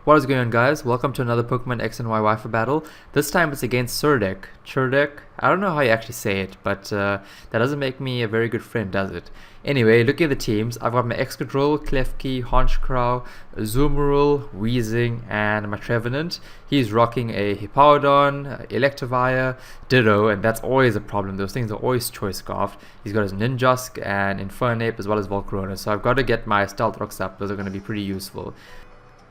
What is going on, guys? Welcome to another Pokemon X and Y wifi battle. This time it's against Cirdec. Cirdec, I don't know how you actually say it, but that doesn't make me a very good friend, does it? Anyway, looking at the teams, I've got my Excadrill, Klefki, Honchkrow, Azumarill, Weezing, and my Trevenant. He's rocking a Hippowdon, Electivire, Ditto, and that's always a problem. Those things are always choice scarfed. He's got his Ninjask and Infernape as well as Volcarona, so I've got to get my Stealth Rocks up. Those are going to be pretty useful.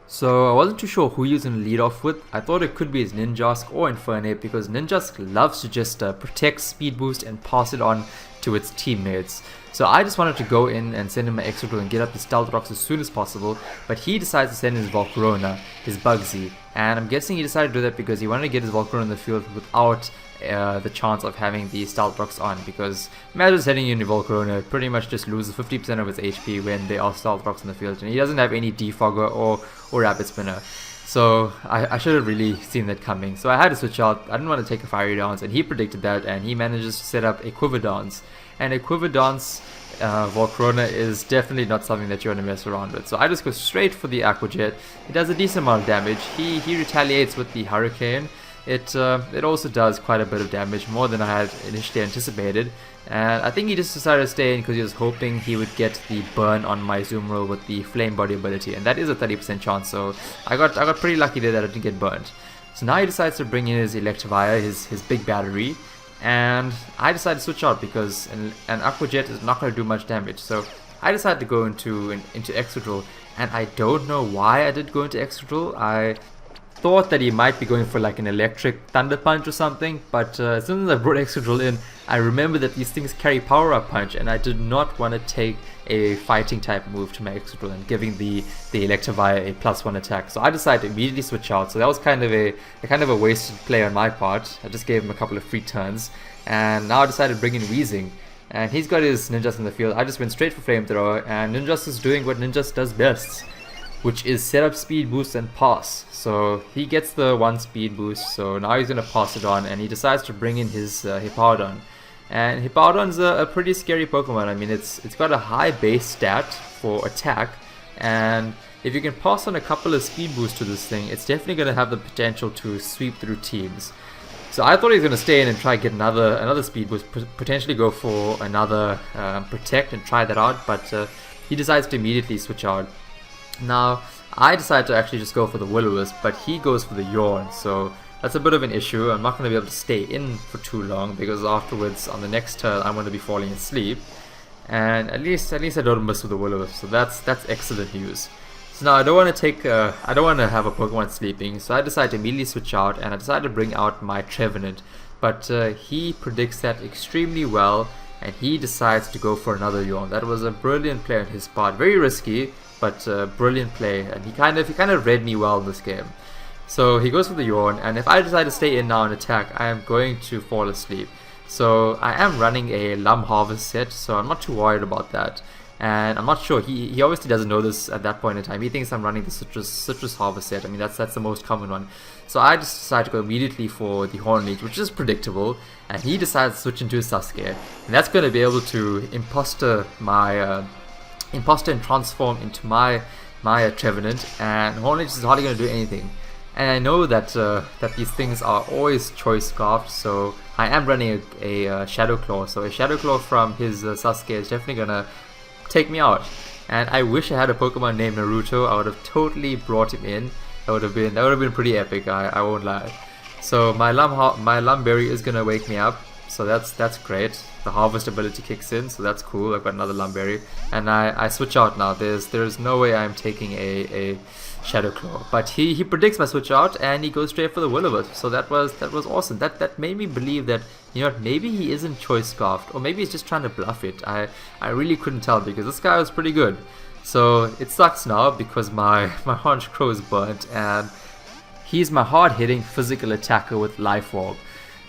So I wasn't too sure who he was going to lead off with. I thought it could be his Ninjask or Infernape because Ninjask loves to just protect, speed boost, and pass it on to its teammates. So I just wanted to go in and send him my Excadrill and get up his Stealth Rocks as soon as possible, but he decides to send his Volcarona, his Bugsy, and I'm guessing he decided to do that because he wanted to get his Volcarona in the field without the chance of having the Stealth Rocks on, because imagine sending in your Volcarona, it pretty much just loses 50% of its HP when there are Stealth Rocks in the field, and he doesn't have any Defogger or Rapid Spinner. So I should have really seen that coming. So I had to switch out. I didn't want to take a Fiery Dance, and he predicted that, and he manages to set up a Quiver Dance. And a Quiver Dance Volcarona is definitely not something that you want to mess around with. So I just go straight for the Aqua Jet. It does a decent amount of damage. He retaliates with the Hurricane. It also does quite a bit of damage, more than I had initially anticipated. And I think he just decided to stay in because he was hoping he would get the burn on my Azumarill with the Flame Body ability, and that is a 30% chance. So I got pretty lucky there that I didn't get burnt. So now he decides to bring in his Electivire, his big battery, and I decided to switch out because an Aqua Jet is not going to do much damage. So I decided to go into Excadrill, and I don't know why I did go into Excadrill. I thought that he might be going for like an electric Thunder Punch or something, but as soon as I brought Excadrill in, I remember that these things carry Power Up Punch, and I did not want to take a fighting type move to my Excadrill and giving the Electivire a +1 attack. So I decided to immediately switch out. So that was kind of a wasted play on my part. I just gave him a couple of free turns, and now I decided to bring in Weezing, and he's got his Ninjask in the field. I just went straight for Flamethrower, and Ninjask is doing what Ninjask does best, which is set up speed boost and pass. So he gets the 1 speed boost, so now he's going to pass it on, and he decides to bring in his Hippowdon. And Hippowdon's a pretty scary Pokemon. I mean, it's got a high base stat for attack, and if you can pass on a couple of speed boosts to this thing, it's definitely going to have the potential to sweep through teams. So I thought he was going to stay in and try to get another speed boost, potentially go for another Protect and try that out, but he decides to immediately switch out. Now, I decided to actually just go for the Will-O-Wisp, but he goes for the Yawn, so that's a bit of an issue. I'm not going to be able to stay in for too long because afterwards, on the next turn, I'm going to be falling asleep. And at least I don't miss with the Will-O-Wisp, so that's excellent news. So now I don't want to have a Pokemon sleeping, so I decided to immediately switch out, and I decided to bring out my Trevenant. But he predicts that extremely well, and he decides to go for another Yawn. That was a brilliant play on his part, very risky, but brilliant play, and he kind of read me well in this game. So he goes for the Yawn, and if I decide to stay in now and attack, I am going to fall asleep. So I am running a Lum Harvest set, so I'm not too worried about that. And I'm not sure, he obviously doesn't know this at that point in time. He thinks I'm running the Citrus Harvest set. I mean, that's the most common one. So I just decided to go immediately for the Horn Leech, which is predictable, and he decides to switch into his Sasuke, and that's going to be able to imposter and transform into my Trevenant, and Horn Leech is hardly going to do anything. And I know that these things are always choice scarfed, so I am running a Shadow Claw. So a Shadow Claw from his Sasuke is definitely going to take me out. And I wish I had a Pokemon named Naruto. I would have totally brought him in. That would have been pretty epic, I won't lie. So my Lum Berry is going to wake me up, so that's great. The Harvest ability kicks in, so that's cool. I've got another Lum Berry, and I switch out now. There's no way I'm taking a Shadow Claw, but he predicts my switch out, and he goes straight for the Will-O-Wisp. So that was awesome. That made me believe that, you know, maybe he isn't choice scarfed, or maybe he's just trying to bluff it. I really couldn't tell because this guy was pretty good. So it sucks now because my Honchkrow is burnt, and he's my hard-hitting physical attacker with Life Orb.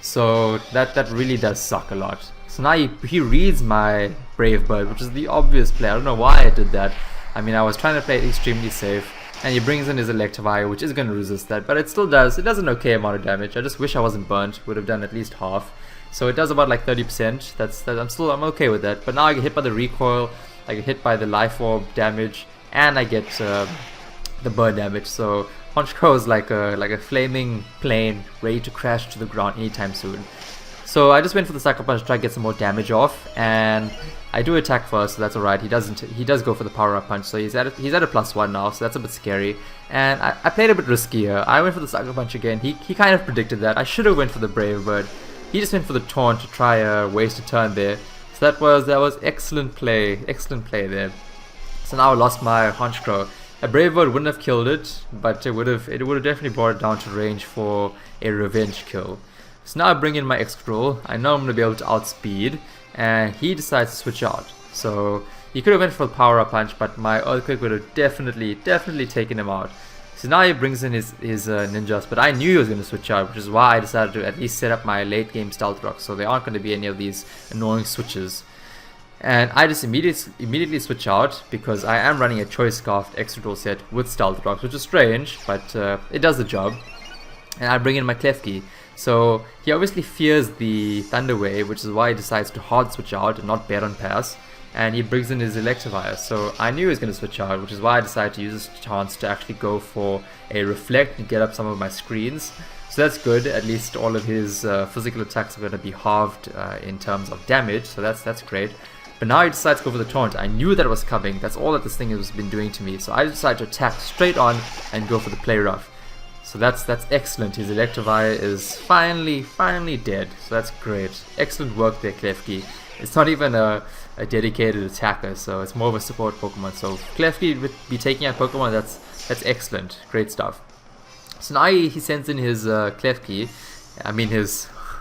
So that really does suck a lot. So now he reads my Brave Bird, which is the obvious play. I don't know why I did that. I mean, I was trying to play it extremely safe, and he brings in his Electivire, which is going to resist that, but it still does. It does an okay amount of damage. I just wish I wasn't burnt. Would have done at least half. So it does about like 30%. I'm okay with that. But now I get hit by the recoil, I get hit by the Life Orb damage, and I get the burn damage. So Honchkrow is like a flaming plane ready to crash to the ground anytime soon. So I just went for the Sucker Punch to try to get some more damage off, and I do attack first, so that's alright. He does go for the Power Up Punch, so he's at a +1 now, so that's a bit scary. And I played a bit riskier. I went for the Sucker Punch again. He kind of predicted that. I should have went for the Brave Bird. He just went for the Taunt to try waste a turn there. So that was excellent play there. So now I lost my Honchkrow. A Brave Bird wouldn't have killed it, but it would have definitely brought it down to range for a revenge kill. So now I bring in my Excadrill. I know I'm going to be able to outspeed, and he decides to switch out. So he could have went for the Power Up Punch, but my Earthquake would have definitely taken him out. So now he brings in his ninjas, but I knew he was going to switch out, which is why I decided to at least set up my late game Stealth Rock, so there aren't going to be any of these annoying switches. And I just immediately switch out because I am running a Choice Scarfed Excadrill set with Stealth Rocks, which is strange, but it does the job. And I bring in my Klefki. So he obviously fears the Thunder Wave, which is why he decides to hard switch out and not bet on pass. And he brings in his Electivire. So I knew he was going to switch out, which is why I decided to use this chance to actually go for a Reflect and get up some of my screens. So that's good. At least all of his physical attacks are going to be halved in terms of damage. So that's great. But now he decides to go for the Taunt. I knew that was coming. That's all that this thing has been doing to me. So I decided to attack straight on and go for the Play Rough. So that's excellent. His Electivire is finally dead. So that's great. Excellent work there, Klefki. It's not even a dedicated attacker, so it's more of a support Pokemon. So Klefki would be taking out Pokemon. That's excellent. Great stuff. So now he sends in his Klefki.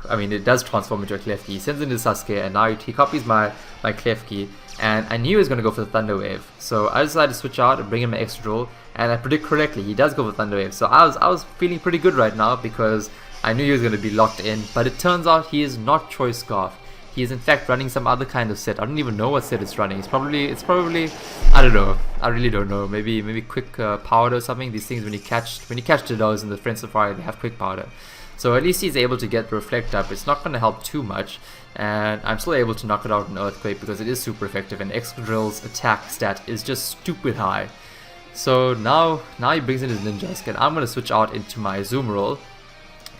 It does transform into a Klefki. He sends in his Sasuke, and now he copies my Klefki. And I knew he was going to go for the Thunder Wave. So I decided to switch out and bring in my Excadrill. And I predict correctly, he does go for Thunder Wave. So I was feeling pretty good right now because I knew he was going to be locked in. But it turns out he is not Choice Scarf. He is in fact running some other kind of set. I don't even know what set it's running. It's probably I don't know. I really don't know. Maybe Quick Powder or something. These things when you catch Didos in the Friend Safari, they have Quick Powder. So at least he's able to get the Reflect up. It's not going to help too much, and I'm still able to knock it out in Earthquake because it is super effective, and Excadrill's attack stat is just stupid high. So now he brings in his Ninjask, and I'm going to switch out into my Azumarill,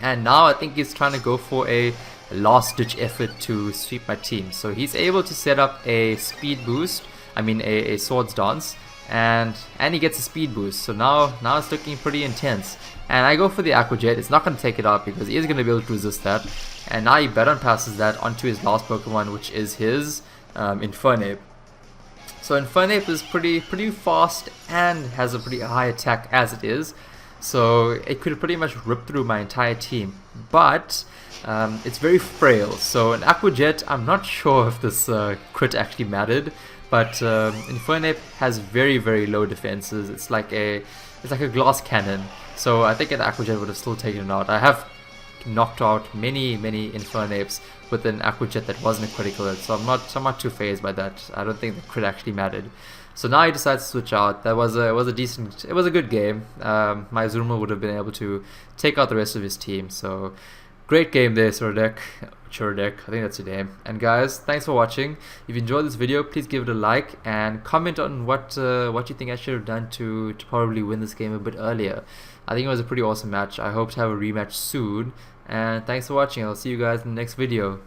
and now I think he's trying to go for a last-ditch effort to sweep my team. So he's able to set up a speed boost, a Swords Dance, and he gets a speed boost. So now it's looking pretty intense. And I go for the Aqua Jet. It's not going to take it out because he is going to be able to resist that. And now he Baton passes that onto his last Pokemon, which is his Infernape. So Infernape is pretty fast and has a pretty high attack as it is. So it could pretty much rip through my entire team. But it's very frail. So an Aqua Jet, I'm not sure if this crit actually mattered. But Infernape has very low defenses. It's like a glass cannon. So I think an Aqua Jet would have still taken it out. I have knocked out many Infernapes with an Aqua Jet that wasn't a critical hit, so I'm not too phased by that. I don't think the crit actually mattered. So now he decides to switch out. It was a good game. My Azumarill would have been able to take out the rest of his team. So great game there, Cirdec, I think that's your name. And guys, thanks for watching. If you enjoyed this video, please give it a like and comment on what you think I should have done to probably win this game a bit earlier. I think it was a pretty awesome match. I hope to have a rematch soon. And thanks for watching. I'll see you guys in the next video.